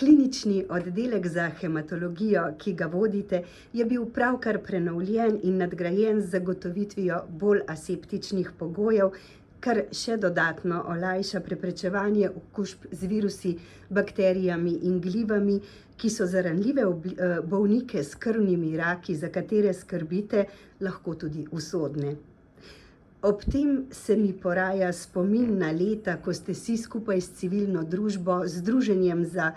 Klinični oddelek za hematologijo, ki ga vodite, je bil pravkar prenovljen in nadgrajen z zagotovitvijo bolj aseptičnih pogojev, kar še dodatno olajša preprečevanje okužb z virusi, bakterijami in glivami, ki so za ranljive bolnike s krvnimi raki, za katere skrbite, lahko tudi usodne. Ob tem se mi poraja spomin na leta, ko ste si skupaj s civilno družbo, Združenjem za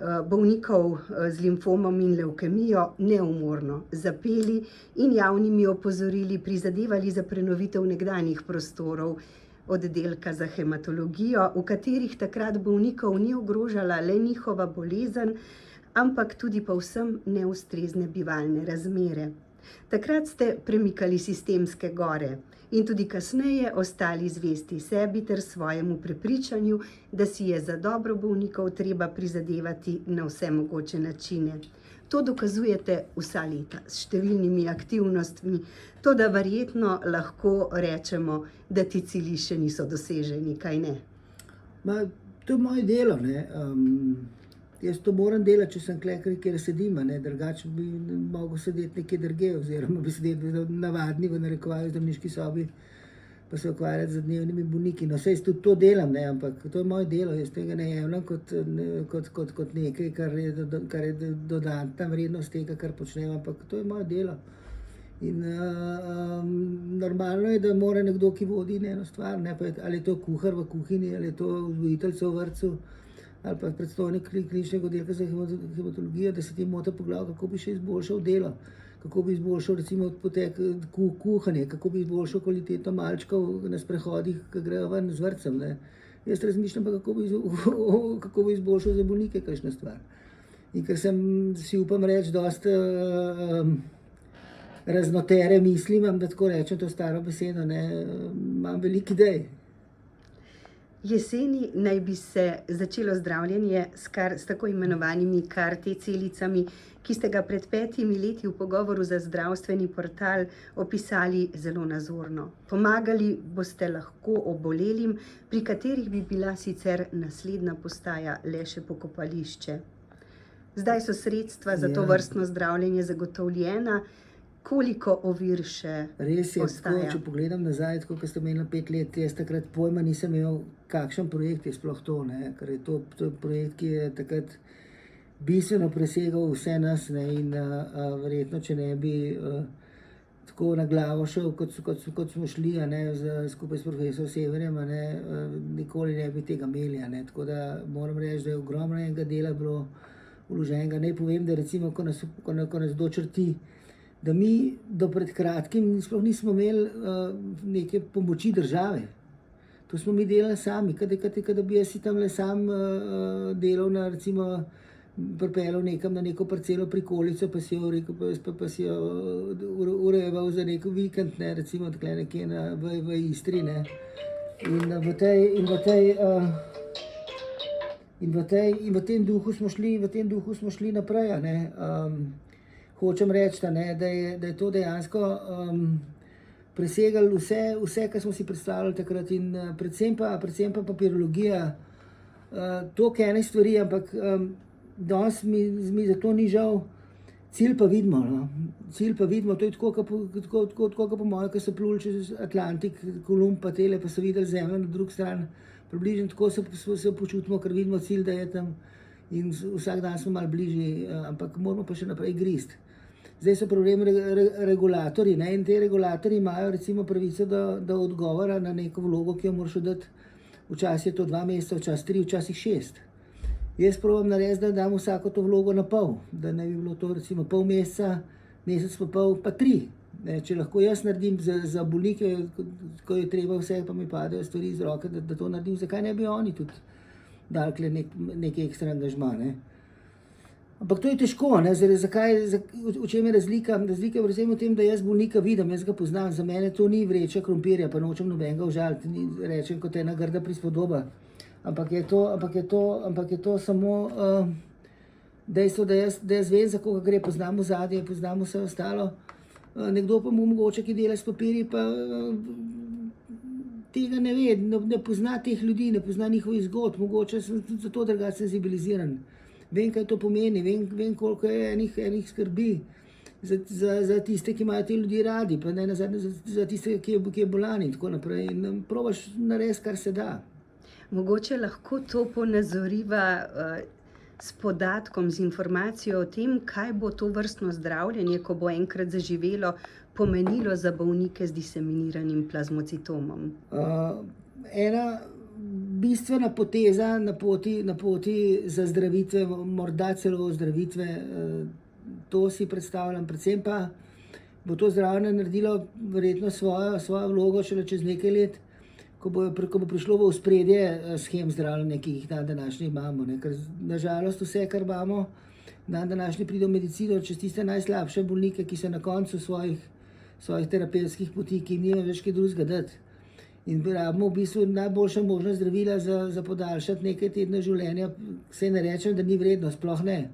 bolnikov z limfomom in levkemijo neumorno zapeli in javnimi opozorili prizadevali za prenovitev nekdanjih prostorov oddelka za hematologijo, v katerih takrat bolnikov ni ogrožala le njihova bolezen, ampak tudi povsem neustrezne bivalne razmere. Takrat ste premikali sistemske gore in tudi kasneje ostali zvesti sebi ter svojemu prepričanju, da si je za dobro bolnikov treba prizadevati na vse mogoče načine. To dokazujete vsa leta s številnimi aktivnostmi, toda verjetno lahko rečemo, da ti cilji še niso doseženi, kaj ne? To je moje delo, ne. Jaz to moram delati, če sem tukaj, kjer sedim, ne, drugače bi mogel sedeti nekje drugje, oziroma bi sedeti navadni v narekovaju zdravniški sobi, pa se ukvarjati z dnevnimi bolniki. No, saj tudi to delam, ne, ampak to je moje delo, jaz tega ne jemljem kot nekaj, kar je dodatna vrednost tega, kar počnem, ampak to je moje delo. In normalno je, da mora nekdo, ki vodi eno stvar, ne, pa ali je to kuhar v kuhinji, ali je to vzgojiteljica v vrtcu, ali pa predstojnik kliničnega oddelka za hematologijo, da se ti mota po glavi, kako bi še izboljšal delo, kako bi izboljšal recimo potek kuhanje, kako bi izboljšal kvaliteto malčkov na sprehodih, ki grejo ven z vrtcem, ne. Jaz razmišljam pa, kako bi izboljšal za bolnike kakšna stvar. In ker si upam reči dosti raznotere misli, imam, da tako rečem to staro besedo, ne, imam veliko idej. Jeseni naj bi se začelo zdravljenje s tako imenovanimi CAR-T celicami, ki ste ga pred 5 leti v pogovoru za zdravstveni portal opisali zelo nazorno. Pomagali boste lahko obolelim, pri katerih bi bila sicer naslednja postaja le še pokopališče. Zdaj so sredstva za to vrstno zdravljenje zagotovljena. Koliko ovir še ostaja? Res je, tako, če pogledam nazaj, tako, ko ste imeli 5 let, jaz takrat pojma nisem imel, kakšen projekt je sploh to, ne, ker je to projekt, ki je takrat bistveno presegal vse nas, ne, in verjetno, če ne bi tako na glavo šel, kot smo šli, ne, skupaj s profesor Severjem, ne, nikoli ne bi tega imeli, ne, tako da moram reči, da je ogromno enega dela bilo vloženega. Naj povem, da recimo, ko nas dočrti, da mi do pred kratkim sploh nismo imeli neke pomoči države. To smo mi delali sami, kada bi jaz si tamle sam delal na, recimo, pripeljal nekam na neko parcelo prikolico, pa si jo urejeval za nek vikend, ne, recimo tukaj nekje v Istri, ne. In v tem duhu smo šli naprej, ne. Hočem reči, da je to dejansko presegali vse, kar smo si predstavljali takrat, in predvsem pa papirologija, toliko ene stvari, ampak danes mi za to ni žal. Cilj pa vidimo, no. Cilj pa vidimo, to je tako, po moje, ko so pluli čez Atlantik, Kolumb pa tele, pa so videli zemljo na drugi strani. Približno tako se počutimo, ker vidimo cilj, da je tam, in vsak dan smo malo bližje, ampak moramo pa še naprej gristi. Zdaj so problem regulatorji, ne, in te regulatorji imajo recimo pravico do odgovora na neko vlogo, ki jo moraš oddati. Včasih je to 2 meseca, včasih 3, včasih 6. Jaz probam narediti, da dam vsako to vlogo na pol, da ne bi bilo to recimo pol meseca, mesec pa pol, pa 3. Ne, če lahko jaz naredim za bolnike, ko je treba vse, pa mi padejo stvari iz roke, da to naredim, zakaj ne bi oni tudi dali neki ekstra angažma, ne. Ampak to je težko, ne, v čem je razlika? Razlika je predvsem v tem, da jaz bolnika vidim, jaz ga poznam, za mene to ni vreča krompirja, pa nočem nobenega užaliti, rečem kot ena grda prispodoba. Ampak je to samo dejstvo, da jaz vem, za koga gre, poznam ozadje, poznam vse ostalo. Nekdo pa mu mogoče, ki dela s papirji, pa tega ne ve, ne pozna teh ljudi, ne pozna njihovih zgodb, mogoče sem tudi zato drugače senzibiliziran. vem, kaj to pomeni, vem koliko je enih skrbi za tiste, ki imajo te ljudi radi, pa ne nazadnje za tiste, ki je bolan in tako naprej. In probaš narediti, kar se da. Mogoče lahko to ponazoriva s podatkom, z informacijo o tem, kaj bo to vrstno zdravljenje, ko bo enkrat zaživelo, pomenilo za bolnike z diseminiranim plazmocitomom. Ena bistvena poteza na poti za zdravitve, morda celo ozdravitve, to si predstavljam, predvsem pa bo to zdravljenje naredilo verjetno svojo vlogo šele čez nekaj let, ko bo prišlo v ospredje shem zdravljenja, ki jih dan današnji imamo. Ker nažalost vse, kar imamo, dan današnji pride v medicino čez tiste najslabše bolnike, ki so na koncu svojih terapevtskih poti, ki jim nima več kaj drugega dati. In rabimo v bistvu najboljša možna zdravila za podaljšati nekaj tednov življenja. Saj ne rečem, da ni vredno, sploh ne.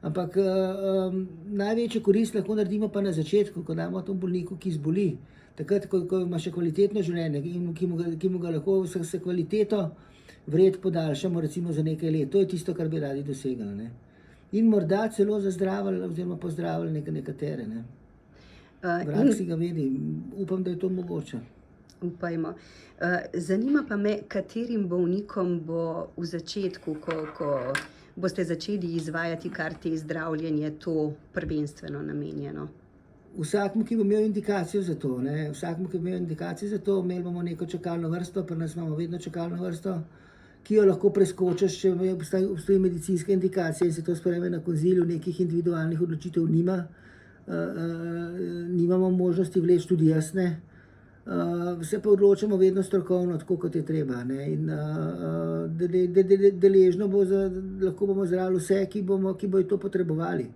Ampak največjo korist lahko naredimo pa na začetku, ko damo tomu bolniku, ki zboli. Takrat, ko ima še kvalitetno življenje in ki mu ga lahko s kvaliteto vred podaljšamo recimo za nekaj let. To je tisto, kar bi radi dosegli. Ne? In morda celo zazdravili oziroma pozdravili nekatere. Ne? Vrag si ga vedi. Upam, da je to mogoče. Upajmo. Zanima pa me, katerim bolnikom bo v začetku, ko boste začeli izvajati kar te zdravljenje, to prvenstveno namenjeno? Vsakmu, ki bo imel indikacijo za to, imeli bomo neko čakalno vrsto, pri nas imamo vedno čakalno vrsto, ki jo lahko preskočiš, če obstoji medicinska indikacija in se to sprejme na konziliju, nekih individualnih odločitev nimamo možnosti vleči, tudi jaz ne. Se pa odločamo vedno strokovno, tako kot je treba. Ne? In deležno lahko bomo zdravili vse, ki bojo to potrebovali.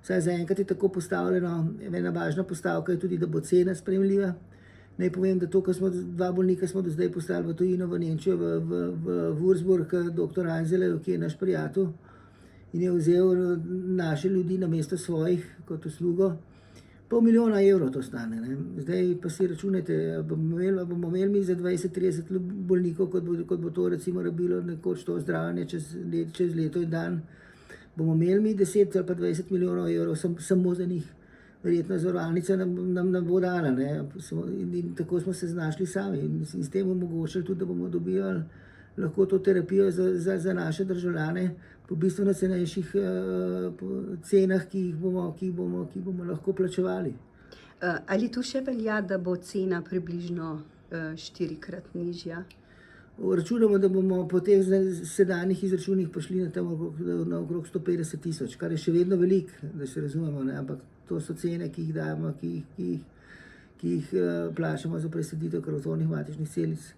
Vsaj zaenkrat je tako postavljeno, ena važna postavka je tudi, da bo cena sprejemljiva. Naj povem, da to, ko smo dva bolnika smo do zdaj postavili v tujino, v Nemčijo, v Würzburg, dr. Anzelev, ki je naš prijatelj in je vzel naše ljudi na mesto svojih kot uslugo. €500 000 to stane. Ne? Zdaj pa si računajte, bomo imeli mi za 20-30 bolnikov, kot bo to recimo rabilo nekoč to zdravljenje čez leto in dan. Bomo imeli mi 10 ali pa 20 milijonov evrov samo za njih. Verjetno zavarovalnica nam bo dala. Ne? In tako smo se znašli sami in s tem omogočili tudi, da bomo dobivali lahko to terapijo za naše državljane po bistveno cenejših cenah, ki jih bomo lahko plačevali. Ali tu še velja, da bo cena približno 4-krat nižja? Računamo, da bomo po teh sedanjih izračunih prišli na okrog 150 000, kar je še vedno veliko, da se razumemo, ne? Ampak to so cene, ki jih dajemo, ki jih plačamo za presaditev krvotvornih matičnih celic,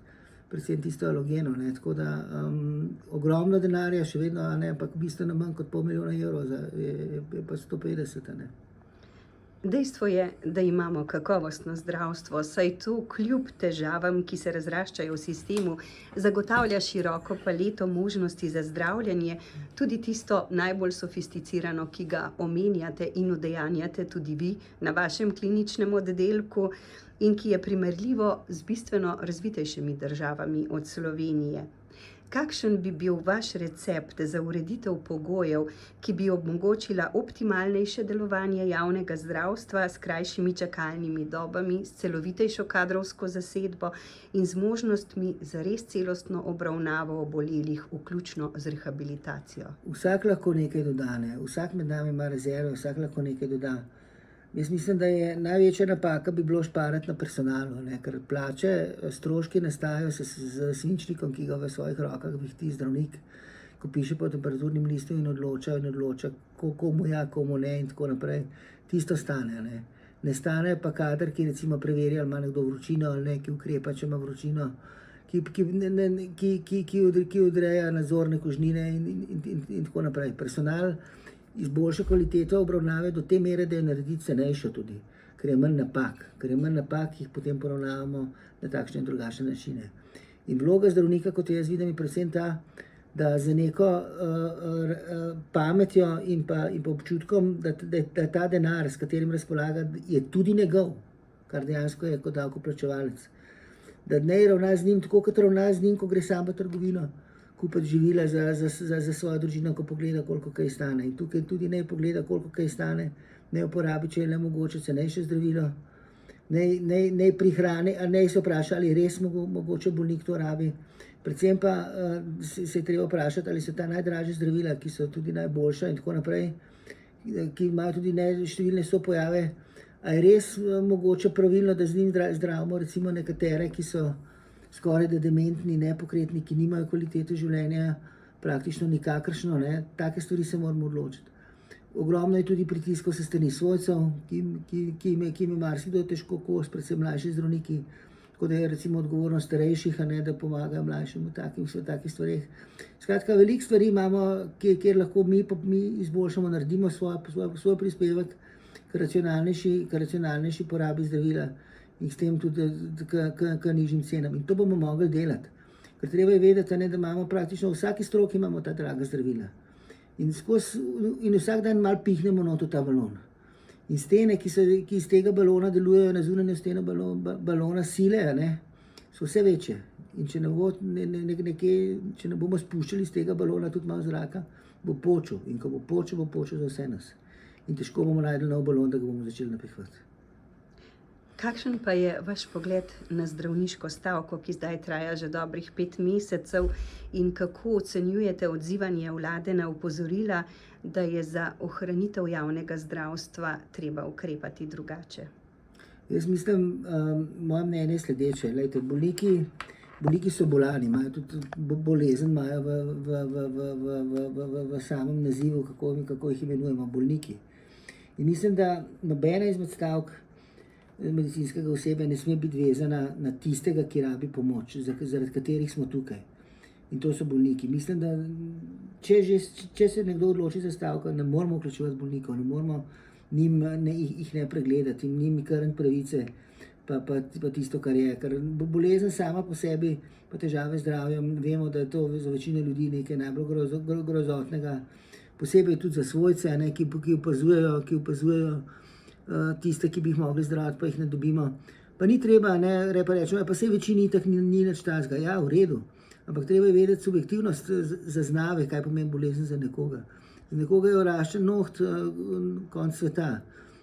predvsem tisto alogeno. Ne? Tako da ogromno denarja še vedno, ne? Ampak bistveno manj kot €500 000 je pa 150. Ne? Dejstvo je, da imamo kakovostno zdravstvo, saj to kljub težavam, ki se razraščajo v sistemu, zagotavlja široko paleto možnosti za zdravljenje, tudi tisto najbolj sofisticirano, ki ga omenjate in udejanjate tudi vi na vašem kliničnem oddelku in ki je primerljivo z bistveno razvitejšimi državami od Slovenije. Kakšen bi bil vaš recept za ureditev pogojev, ki bi omogočila optimalnejše delovanje javnega zdravstva s krajšimi čakalnimi dobami, s celovitejšo kadrovsko zasedbo in z možnostmi za res celostno obravnavo obolelih, vključno z rehabilitacijo? Vsak lahko nekaj doda, ne? Vsak med nami ima rezerve, vsak lahko nekaj doda. Jaz mislim, da je največja napaka bi bilo šparati na personalu, ne? Ker plače, stroški nastajajo z svinčnikom, ki ga v svojih rokah vihti zdravnik, ko piše po temperaturnem listu in odloča, komu ja, komu ne in tako naprej. Tisto stane. Ne? Ne stane pa kader, ki recimo preveri, ali ima nekdo vročino ali ne, ki ukrepa, če ima vročino, ki odreja nadzorne kožnine in tako naprej. Personal izboljša kvaliteto obravnave do te mere, da je narediti cenejšo tudi, ker je manj napak, jih potem poravnavamo na takšne in drugačne načine. In vloga zdravnika, kot jaz vidim, je predvsem ta, da za neko pametjo in pa občutkom, da ta denar, s katerim razpolaga, je tudi njegov, kar dejansko je kot davkoplačevalec. Da ne ravna z njim tako, kot ravna z njim, ko gre sam v trgovino, kupiti živila za svojo družino, ko pogleda, koliko kaj stane. In tukaj tudi ne pogleda, koliko kaj stane, ne uporabi, če je le mogoče cenejše zdravilo, ne prihrani, a ne se vpraša, ali res mogoče bolnik to rabi. Predvsem pa se je treba vprašati, ali so ta najdražja zdravila, ki so tudi najboljša in tako naprej, ki imajo tudi številne sopojave, a je res mogoče pravilno, da z njim zdravimo recimo nekatere, ki so skoraj da dementni, nepokretni, ki nimajo kvalitete življenja, praktično nikakršno, ne. Take stvari se moramo odločiti. Ogromno je tudi pritiskov se strani svojcev, ki jim je marsikdo težko kos, predvsem mlajši zdravniki, tako da je recimo odgovornost starejših, a ne, da pomagajo mlajšim v takih stvareh. Skratka, veliko stvari imamo, kjer lahko mi izboljšamo, naredimo svoj prispevek k racionalnejši porabi zdravila in s tem tudi k nižjim cenam. In to bomo mogli delati. Ker treba je vedeti, da imamo praktično v vsaki stroki imamo ta draga zdravila. In vsak dan malo pihnemo noto ta balon. In stene, ki iz tega balona delujejo na zunanjo steno balona sile, so vse večje. In če ne bomo spuščali iz tega balona tudi malo zraka, bo počel. In ko bo počel za vse nas. In težko bomo našli nov balon, da ga bomo začeli napihvati. Kakšen pa je vaš pogled na zdravniško stavko, ki zdaj traja že dobrih 5 mesecev, in kako ocenjujete odzivanje vlade na opozorila, da je za ohranitev javnega zdravstva treba ukrepati drugače? Jaz mislim, moje mnenje je sledeče. Glejte, bolniki so bolani, imajo tudi bolezen, imajo v samem nazivu, kako jih imenujemo, bolniki. In mislim, da nobena izmed stavk medicinskega osebja ne sme biti vezana na tistega, ki rabi pomoč, zaradi katerih smo tukaj. In to so bolniki. Mislim, da če se nekdo odloči za stavko, ne moramo vključevati bolnikov, ne moramo jih ne pregledati in njim krniti pravice, pa tisto, kar je. Ker bolezen sama po sebi, pa težave z zdravjem, vemo, da je to za večino ljudi nekaj najbolj grozotnega, posebej tudi za svojce, ki opazujejo tiste, ki bi jih mogli zdraviti, pa jih ne dobimo. Pa ni treba, rečemo, pa sej večini itak ni nič takega. Ja, v redu. Ampak treba je vedeti subjektivnost zaznave, kaj pomeni bolezen za nekoga. Za nekoga je oraščen noht konec sveta.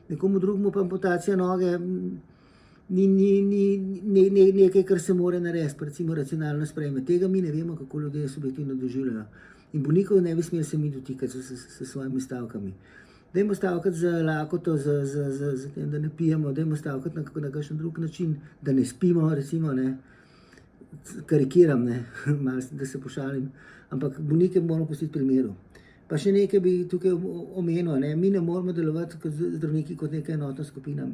Nekomu drugemu pa amputacija noge ni nekaj, kar se more narediti, recimo racionalno sprejme. Tega mi ne vemo, kako ljudje subjektivno doživljajo. In bolnikov ne bi smeli se mi dotikati s svojimi stavkami. Dajmo stavkati za lakoto, za tem, da ne pijemo, dajmo stavkati na kakšen drug način, da ne spimo, recimo, karikiram, malo, da se pošalim, ampak bolnike moramo pustiti pri miru. Pa še nekaj bi tukaj omenil, mi ne moramo delovati kot zdravniki kot neka enotna skupina,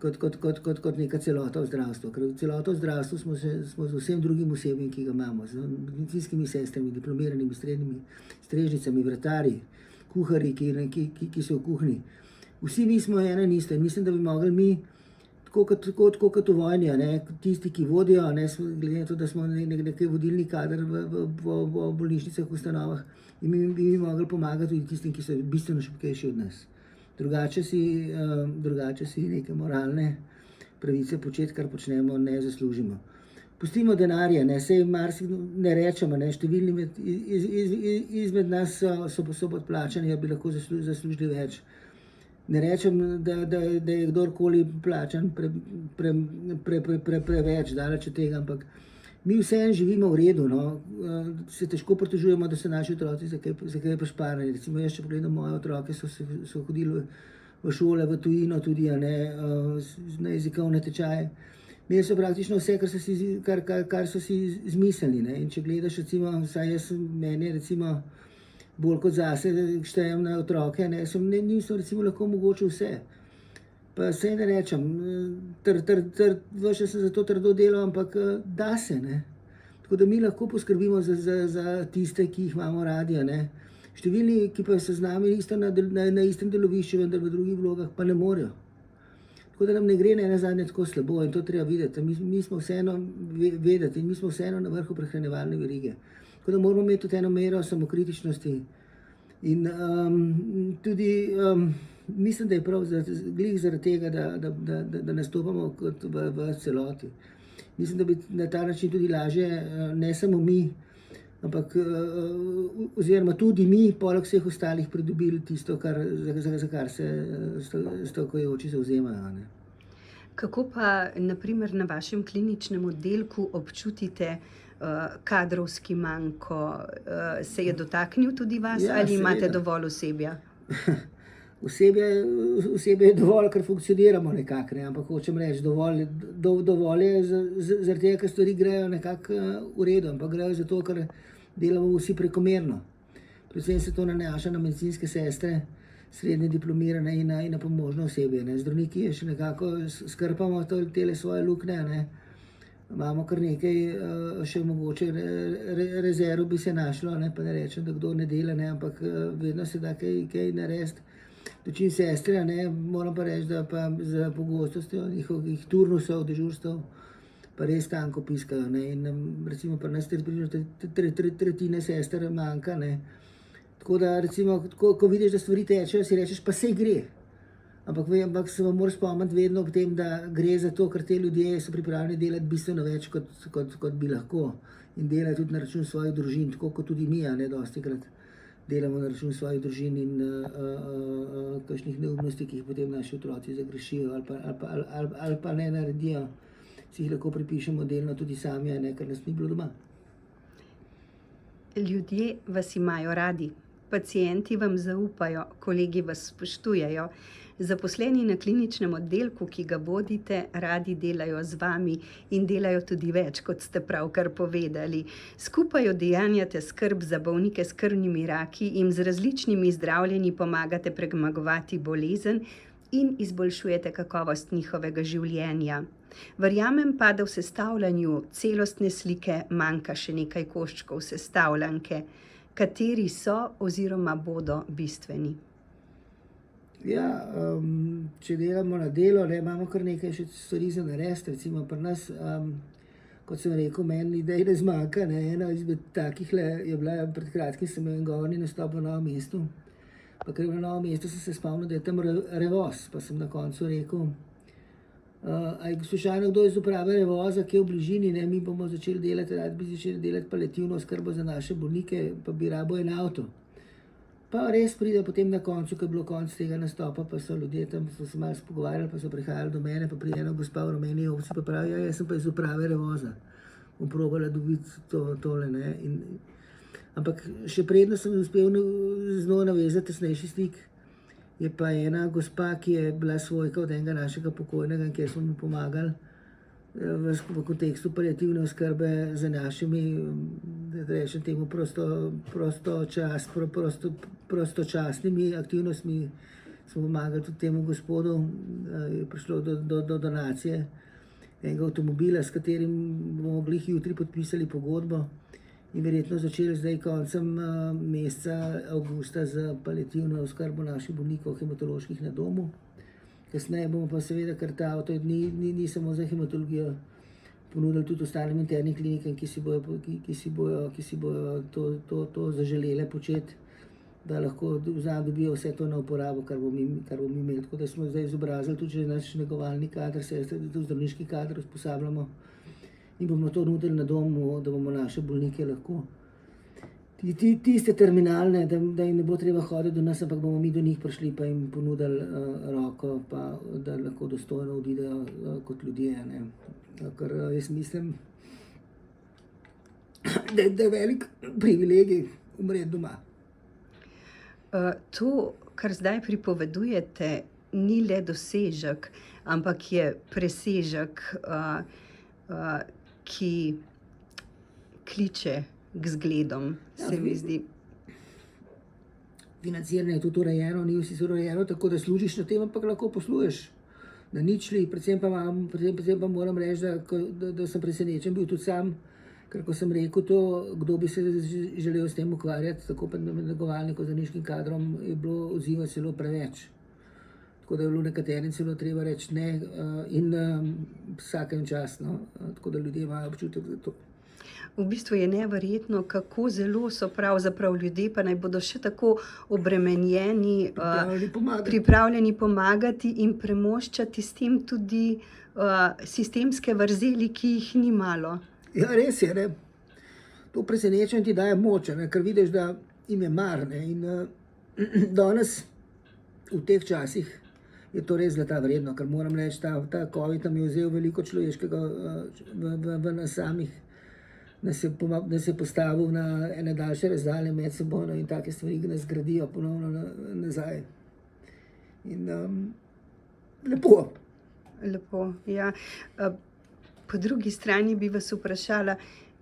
kot neka celota v zdravstvu. Ker celota v zdravstvu smo z vsem drugim osebjem, ki ga imamo, z medicinskimi sestrami, diplomiranimi srednjimi strežnicami, vratarji, kuharji, ki so v kuhinji. Vsi mi smo ena in ista in mislim, da bi mogli mi, tako kot v vojni, tisti, ki vodijo, glede na to, da smo nekaj vodilni kader v bolnišnicah, ustanovah, in bi mi mogli pomagati tudi tistim, ki so bistveno šibkejši od nas. Drugače si neke moralne pravice početi, kar počnemo, ne zaslužimo. Pustimo denarje, sej marsikdo ne rečemo, številni izmed nas so podplačani, da bi lahko zaslužili več. Ne rečem, da je kdorkoli plačan preveč, daleč od tega, ampak mi vseeno živimo v redu, se težko pritožujemo, da so naši otroci za kaj prišparani. Recimo jaz, če pogledam moje otroke, so hodili v šole, v tujino tudi, na jezikovne tečaje. Imeli so praktično vse, kar so si izmislili. In če gledaš, recimo, vsaj jaz, meni recimo, bolj kot zase štejem na otroke, njim so recimo lahko mogoče vse. Pa sej ne rečem, še sem za to trdo delal, ampak da se, Tako da mi lahko poskrbimo za tiste, ki jih imamo radi, Številni, ki pa so z nami na istem delovišču, vendar v drugih vlogah, pa ne morejo. Tako da nam ne gre nazadnje tako slabo in to treba videti. Mi smo vseeno vedeti in mi smo vseeno na vrhu prehranjevalne verige. Tako da moramo imeti tudi eno mero samokritičnosti. In tudi mislim, da je prav glih zaradi tega, da nastopamo kot v celoti. Mislim, da bi na ta način tudi lažje, ne samo mi, ampak oziroma tudi mi, poleg vseh ostalih, pridobili tisto, za kar se stavkajoči zavzemajo. Ne. Kako pa naprimer na vašem kliničnem oddelku občutite kadrovski manko? Se je dotaknil tudi vas Ja, ali imate seveda. dovolj osebja? Osebje je dovolj, ker funkcioniramo nekako, ne? Ampak hočem reči, dovolj je zaradi tega, ker stvari grejo nekako v redu, ampak grejo zato, ker delamo vsi prekomerno. Predvsem se to nanaša na medicinske sestre, srednje diplomirane in na pomožno osebje. Ne? Zdravniki še nekako skrpamo tele svoje luknje, ne? Imamo kar nekaj, še mogoče rezerv bi se našlo, ne? Pa ne rečem, da kdo ne dela, ne? Ampak vedno se da kaj narediti. Dočim sestre, ne? Moram pa reči, da pa za pogostostjo njihovih turnusov, dežurstv pa res tanko piskajo. Ne? In recimo pri nas tretjine sester manjka. Ne? Tako da recimo, ko vidiš, da stvari tečejo, si rečeš, pa sej gre. Ampak se vam moraš spomniti vedno ob tem, da gre za to, ker te ljudje so pripravljeni delati bistveno več, kot bi lahko. In delajo tudi na račun svojih družin, tako kot tudi mi, ne, dostikrat delamo na račun svojih družin in kakšnih neumnosti, ki jih potem naši otroci zagrešijo ali pa ne naredijo, si jih lahko pripišemo delno tudi sami, ne, ker nas ni bilo doma. Ljudje vas imajo radi, pacienti vam zaupajo, kolegi vas spoštujejo. Zaposleni na kliničnem oddelku, ki ga vodite, radi delajo z vami in delajo tudi več, kot ste pravkar povedali. Skupaj udejanjate skrb za bolnike s krvnimi raki in z različnimi zdravljenji pomagate premagovati bolezen in izboljšujete kakovost njihovega življenja. Verjamem pa, da v sestavljanju celostne slike manjka še nekaj koščkov sestavljanke, kateri so oziroma bodo bistveni. Ja, če delamo na delo, ne, imamo kar nekaj še stvari za narediti. Recimo pri nas, kot sem rekel, meni idej ne zmanjka. Ne. Ena izmed takih je bila, pred kratkim sem imel govorni nastop v Novem mestu. Pa ker v Novem mestu sem se spomnil, da je tam Revoz, pa sem na koncu rekel, a je slučajno kdo iz uprave Revoza, ki je v bližini, ne, mi bomo začeli delati paliativno oskrbo za naše bolnike, pa bi rabo en avto. Pa res pride potem na koncu, ko je bilo konc tega nastopa, pa so ljudje tam so se malo pogovarjali, pa so prihajali do mene, pa pride ena gospa v rumeni ovci, pa pravi, ja, jaz sem pa iz uprave Revoza. Bom probala dobiti tole, ne. Ampak še predno sem uspel z njo navezati tesnejši stik, je pa ena gospa, ki je bila svojka od enega našega pokojnega, kjer smo mu pomagali v kontekstu paliativne oskrbe za našimi, da rečem temu, prostočasnimi aktivnostmi. Smo pomagali tudi temu gospodu, je prišlo do donacije enega avtomobila, s katerim bomo glih jutri podpisali pogodbo in verjetno začeli zdaj koncem meseca avgusta z paliativno oskrbo naših bolnikov hematoloških na domu. Kasneje bomo pa seveda, ker ta avto ni samo za hematologijo, ponudili tudi ostalim internim klinikam, ki si bojo to zaželele početi, da lahko dobijo vse to na uporabo, kar bomo imeli. Tako da smo zdaj izobrazili tudi naš negovalni kader, tudi zdravniški kader usposabljamo in bomo to nudili na domu, da bomo naše bolnike lahko tiste terminalne, da jim ne bo treba hoditi do nas, ampak bomo mi do njih prišli pa jim ponudili roko, pa da lahko dostojno odidejo kot ljudje. Ne. Ker jaz mislim, da je velik privilegij umreti doma. To, kar zdaj pripovedujete, ni le dosežek, ampak je presežek, ki kliče k zgledom, se mi zdi. Financiranje je tudi urejeno, ni vsi urejeno, tako da služiš na tem, ampak lahko posluješ na ničli. Predvsem pa moram reči, da sem presenečen bil tudi sam, ker ko sem rekel to, kdo bi se želel s tem ukvarjati, tako pa negovalnim kot zdravniškim kadrom, je bilo odziva celo preveč. Tako da je bilo nekaterim celo treba reči ne in vsakem čas, no. Tako da ljudje imajo občutek za to. V bistvu je neverjetno, kako zelo so pravzaprav ljudje, pa naj bodo še tako obremenjeni, pripravljeni pomagati in premoščati s tem tudi sistemske vrzeli, ki jih ni malo. Ja, res je, ne. to preseneča in ti daje moč, ne, ker vidiš, da jim je mar. Ne, in danes, v teh časih, je to res zlata vredno, ker moram reči, ta COVID nam je vzel veliko človeškega v nas samih, nas je postavil na ene daljše razdalje med seboj in take stvari, ki nas gradijo ponovno nazaj. In lepo. Lepo, ja. Po drugi strani bi vas vprašala,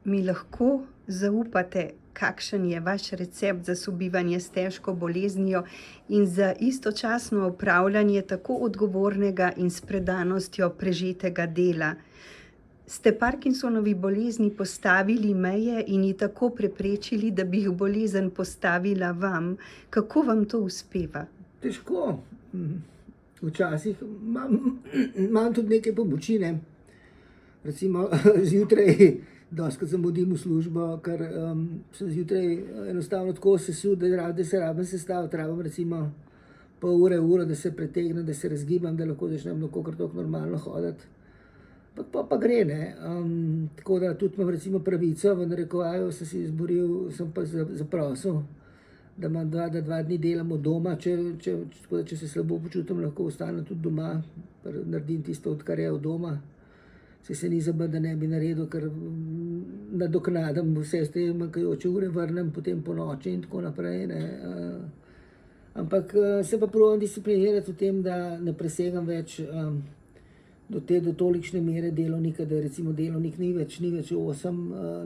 mi lahko zaupate, kakšen je vaš recept za sobivanje s težko boleznijo in za istočasno opravljanje tako odgovornega in s predanostjo prežetega dela? Ste Parkinsonovi bolezni postavili meje in ji tako preprečili, da bi jih bolezen postavila vam? Kako vam to uspeva? Težko. Včasih imam tudi nekaj pomoči, ne. Recimo zjutraj dostikrat zamudim v službo, ker sem zjutraj enostavno tako sesul, da se rabim sestaviti, rabim recimo pol ure, da se pretegnem, da se razgibam, da lahko začnem kolikor toliko normalno hoditi. Pa gre, ne. Tako da tudi imam recimo pravico, v narekovaju sem si izboril, sem pa zaprosil, da imam da 2 dni delam od doma, če se slabo počutim, lahko ostanem tudi doma, naredim tisto, kar je od doma. Se ni zabavno, da ne bi naredil, ker nadoknadam vse te manjkajoče ure, vrnem potem po noči in tako naprej. Ne. Ampak se pa probam disciplinirati v tem, da ne presegam več do tolikšne mere delovnika, da recimo delovnik ni več 8,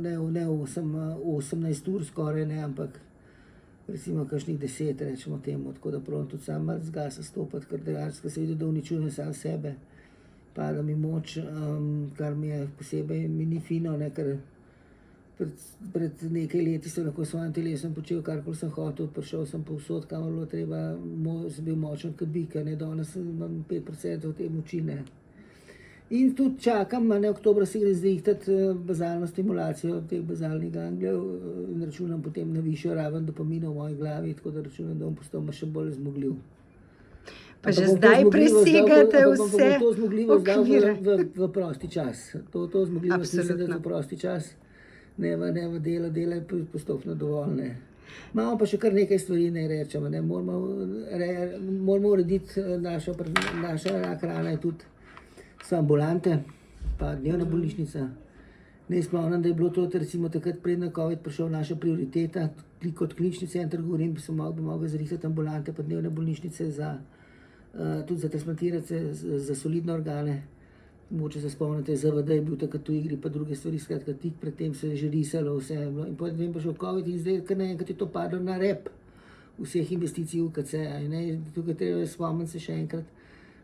ne 18 ur skoraj, ne, ampak recimo kakšnih 10, rečemo temu, tako da probam tudi sam malo z gasa stopati, ker dejansko se vidi, da uničujem sam sebe. Pada mi moč, kar mi je posebej mi ni fino, ne, ker pred nekaj leti sem lahko s svojim telesom počel karkoli sem hotel, prišel sem povsod, kamor bilo treba, sem bil močen kot bik, ne, danes imam 5% te moči, ne. In tudi čakam, ne, oktobra si gre zrihtati bazalno stimulacijo teh bazalnih ganglijev in računam potem na višjo raven dopamina v moji glavi, tako da računam, da bom postal še bolj zmogljiv. Pa že zdaj presegate vse to zmogljivost dal okvire. v prosti čas. To zmogljivost mislim, da v prosti čas, ne v delo je postopno dovolj, ne. Imamo pa še kar nekaj stvari, ne rečemo, ne. Moramo urediti naša rak rana je tudi so ambulante, pa dnevna bolnišnica. Ne spomnim, da je bilo to recimo takrat preden COVID prišel naša prioriteta, kot klinični center govorim, bi mogli zrihtati ambulante pa dnevne bolnišnice tudi za transplantirati za solidne organe. Mogoče se spomnite, ZVD je bil takrat v igri, pa druge stvari, skratka, tik pred tem se je že risalo vse. In potem vem pa šel COVID in zdaj kar naenkrat je to padlo na rep vseh investicij UKC-ja. Tukaj treba spomniti se še enkrat,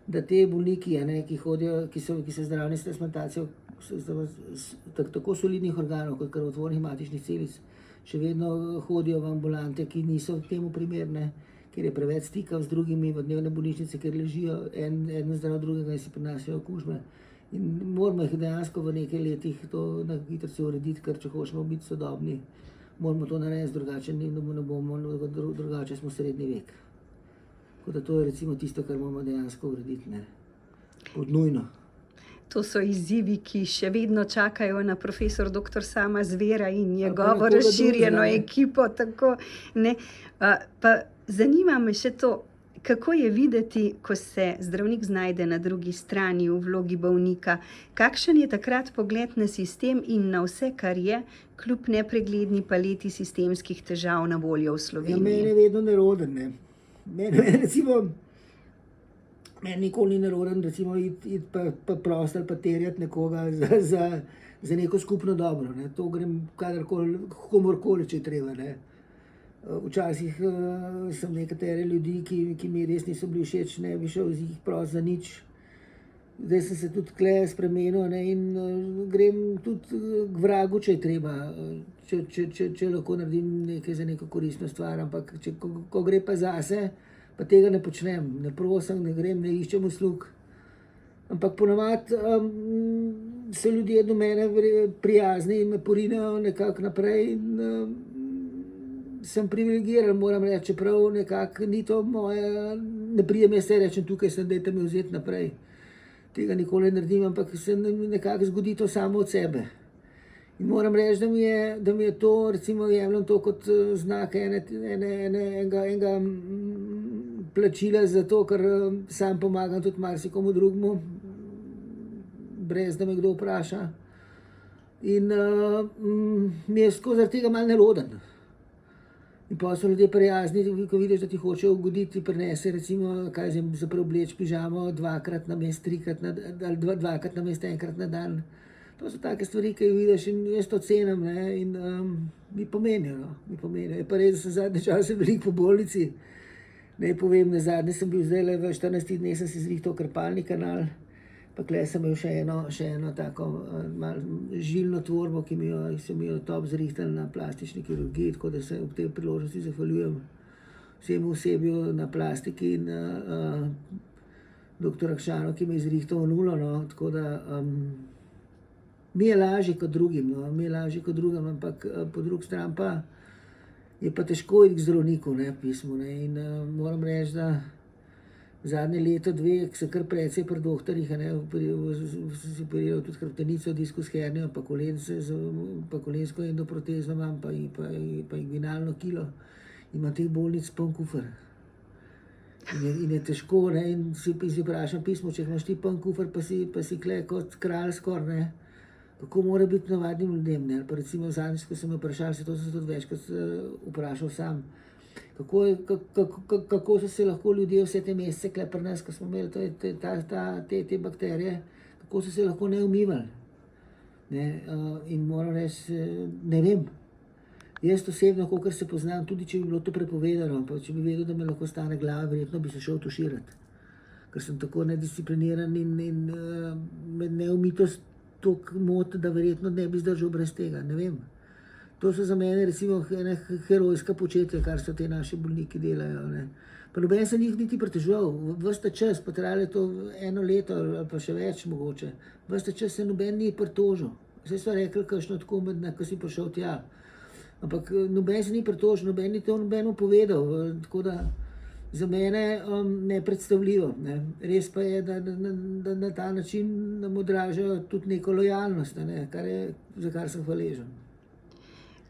da te bolniki, ki hodijo, ki so zdravljeni s transplantacijo tako solidnih organov kot krvotvornih matičnih celic, še vedno hodijo v ambulante, ki niso temu primerne, ker je preveč stika z drugimi v dnevne bolnišnice, ker ležijo en zdrav drugega in si prenašajo okužbe. In moramo jih dejansko v nekaj letih to na hitro urediti, ker če hočemo biti sodobni, moramo to narediti, drugače ne bomo, drugače smo srednji vek. Tako da to je recimo tisto, kar moramo dejansko urediti, ne. Nujno. To so izzivi, ki še vedno čakajo na profesor dr. Sama Zvera in njegovo nekoga razširjeno drugega, ne. ekipo, tako, ne. Pa zanima me še to, kako je videti, ko se zdravnik znajde na drugi strani v vlogi bolnika? Kakšen je takrat pogled na sistem in na vse, kar je, kljub nepregledni paleti sistemskih težav na voljo v Ja, Sloveniji? meni je vedno neroden, ne. Meni nikoli ni neroden, recimo, iti pa prosti ali pa terjati nekoga za neko skupno dobro, ne. To grem komorkoli, če je treba, ne. Včasih sem nekatere ljudi, ki mi res niso bili všeč, ne bi šel z jih prost za nič. Zdaj sem se tudi tule spremenil, ne, in grem tudi k vragu, če je treba, če lahko naredim nekaj za neko koristno stvar, ampak ko gre pa zase, pa tega ne počnem, ne prosim, ne grem, ne iščem uslug. Ampak ponavadi so ljudje do mene prijazni in me porinejo nekako naprej in sem privilegiran, moram reči, čeprav nekako ni to moje, ne prijem jaz se rečem, tukaj sem, dajte me vzeti naprej. Tega nikoli ne naredim, ampak se nekako zgodi to samo od sebe. In moram reči, da mi je to, recimo, jemljem to kot znak enega plačila za to, ker sam pomagam tudi marsikomu drugemu, brez da me kdo vpraša. In mi je skozi tega malo neroden. In pa so ljudje prijazni, ko vidiš, da ti hočejo ugoditi, ti prinese, recimo, kaj za preobleč pižamo dvakrat na mesec, ali dvakrat na mesec, enkrat na dan. To so take stvari, ki jih vidiš in jaz to cenim, ne, in mi pomenijo, no, mi pomenijo. Je pa res, da sem zadnje čase veliko po bolnici. Naj povem, nazadnje sem bil zdaj v 14 dneh, sem si zrihtal krpalni kanal, pa tukaj sem imel še eno tako žilno tvorbo, ki sem jo top zrihtal na plastični kirurgiji, tako da se ob tej priložnosti zahvaljujem vsemu osebju na plastiki in dr. Akšanu, ki me je zrihtal nulo, no, tako da mi je lažje kot drugim, no, ampak po drugi strani pa je pa težko iti k zdravniku, ne, pismu, ne, in moram reči, da zadnje leto, dve, sem kar precej pri doktorjih, si operiral tudi hrbtenico, diskus hernijo, pa kolensko endoprotezo imam, pa inguinalno kilo. Imam teh bolnic poln kufer. In je težko, ne, in si vprašam pismo, če imaš ti poln kufer, pa si kle kot kralj skoraj, ne. Kako mora biti navadnim ljudem, ne, ali pa recimo zadnjič, ko sem me vprašal, se to sem se tudi večkrat vprašal sam. Kako so se lahko ljudje vse te mesece kle pri nas, ko smo imeli te bakterije, kako so se lahko ne umivali. Ne, in moram reči, ne vem. Jaz osebno, kolikor se poznam, tudi če bi bilo to prepovedano, pa če bi vedel, da me lahko stane glava, verjetno bi se šel tuširati. Ker sem tako nediscipliniran in me neumitost toliko moti, da verjetno ne bi zdržal brez tega, ne vem. To so za mene recimo ena herojska početja, kar so te naši bolniki delajo, ne. Pa noben se njih niti pritoževal, ves ta čas, pa trajalo je to 1 leto ali pa še več mogoče, ves ta čas se noben ni pritožil. Vse so rekli, kakšno tako, ko si prišel tja. Ampak noben se ni pritožil, noben ni to nobeno povedal, tako da za mene nepredstavljivo, ne. Res pa je, da na ta način nam odražajo tudi neko lojalnost, ne, za kar sem hvaležen.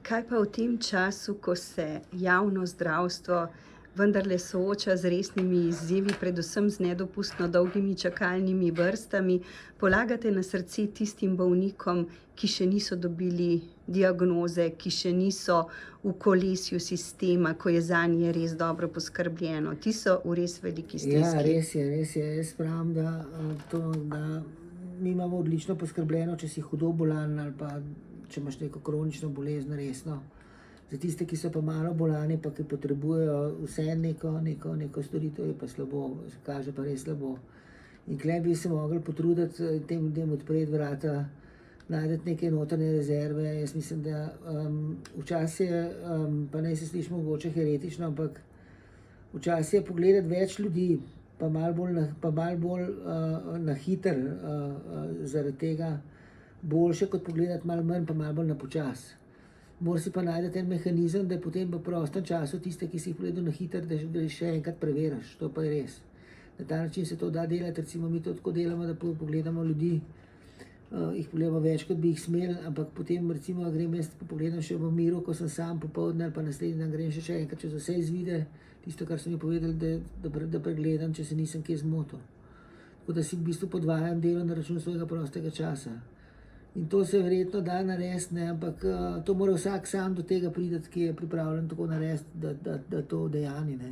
Kaj pa v tem času, ko se javno zdravstvo vendarle sooča z resnimi izzivi, predvsem z nedopustno dolgimi čakalnimi vrstami, polagate na srce tistim bolnikom, ki še niso dobili diagnoze, ki še niso v kolesju sistema, ko je zanje res dobro poskrbljeno? Ti so v res veliki stiski. Ja, res je. Jaz pravim, da mi imamo odlično poskrbljeno, če si hudo bolan ali pa če imaš neko kronično bolezen, resno. Za tiste, ki so pa malo bolani, pa ki potrebujejo vse neko storitev, je pa slabo, se kaže pa res slabo. In tukaj bi se mogli potruditi tem ljudem odpreti vrata, najti neke notranje rezerve. Jaz mislim, da včasih je, pa naj se sliši mogoče heretično, ampak včasih je pogledati več ljudi, pa malo bolj na hiter zaradi tega, boljše kot pogledati malo manj, pa malo bolj na počas. Moraš si pa najti en mehanizem, da je potem v prostem času tiste, ki si jih pogledal na hiter, da jih še enkrat preveriš. To pa je res. Na ta način se to da delati, recimo mi to tako delamo, da pogledamo ljudi, jih pogledamo več, kot bi jih smeli, ampak potem recimo grem jaz pogledam še v miru, ko sem sam popoldne ali pa naslednji dan grem še enkrat čez vse izvide, tisto, kar so mi povedali, da pregledam, če se nisem kje zmotil. Tako da si v bistvu podvajam delo na račun svojega prostega časa. In to se verjetno da narediti, ne, ampak to mora vsak sam do tega priti, ki je pripravljen tako narediti, da to udejani, ne.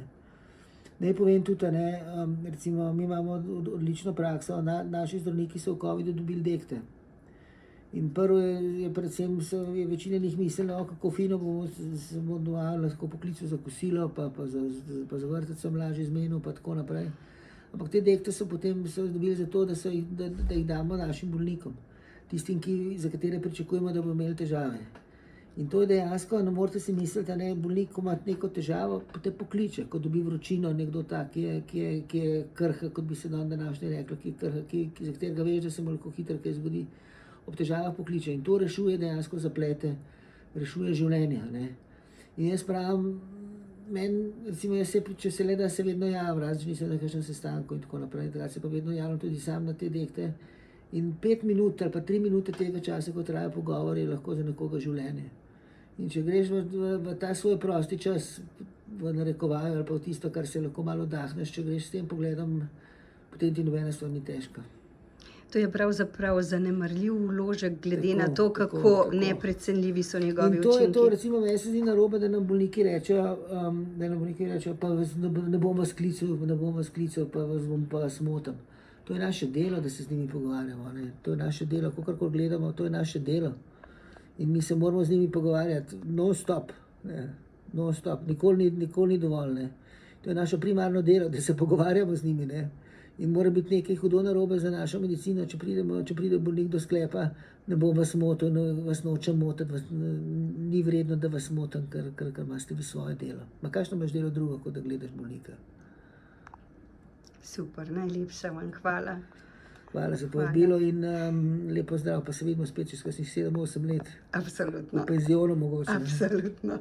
Naj povem tudi, ne, recimo mi imamo odlično prakso, naši zdravniki so v covidu dobili dekte. In prvo je predvsem, je večina njih mislila, kako fino se bo lahko poklical za kosilo, pa za vrtec sem lažje zmenil, pa tako naprej. Ampak te dekte so potem dobili zato, da jih damo našim bolnikom. Tistim, za katere pričakujemo, da bodo imeli težave. In to je dejansko, ne morete si misliti, da bolnik, ko ima neko težavo, te pokliče, ko dobi vročino, nekdo tak, ki je krhek, kot bi se današnje reklo, za katerega veš, da se mu lahko hitro kaj zgodi, ob težavah pokliče. In to rešuje dejansko zaplete, rešuje življenja, ne. In jaz pravim, recimo če se le da, se vedno javim, razen če nisem na kakšnem sestanku in tako naprej, takrat se pa vedno javim tudi sam na te dekte. In 5 minut ali pa 3 minute tega časa, ko traja pogovor, je lahko za nekoga življenje. In če greš v ta svoj prosti čas, v narekovaju ali pa v tisto, kar se lahko malo oddahneš, če greš s tem pogledom, potem ti nobena stvar ni težka. To je pravzaprav zanemarljiv vložek, glede Tako, na to, kako tako. neprecenljivi so njegovi In to je učinki. to, recimo, meni se zdi narobe, da nam bolniki rečejo, pa ne bom vas klical, pa vas bom pa smotam. To je naše delo, da se z njimi pogovarjamo. Ne? To je naše delo, kakorkoli gledamo, to je naše delo. In mi se moramo z njimi pogovarjati non-stop, ne? Non-stop, nikoli ni dovolj. Ne? To je naše primarno delo, da se pogovarjamo z njimi. Ne? In mora biti nekaj hudo narobe za našo medicino, če pride bolnik do sklepa, ne bom vas motil, vas nočem motiti, ni vredno, da vas motim, ker imate vi svoje delo. Ma kakšno imaš delo drugo, kot da gledaš bolnika? Super, najlepša vam hvala. Hvala za povabilo in lepo zdrav, pa se vidimo spet čez kakšnih 7-8 let. Absolutno. V penzionu mogoče. Ne? Absolutno.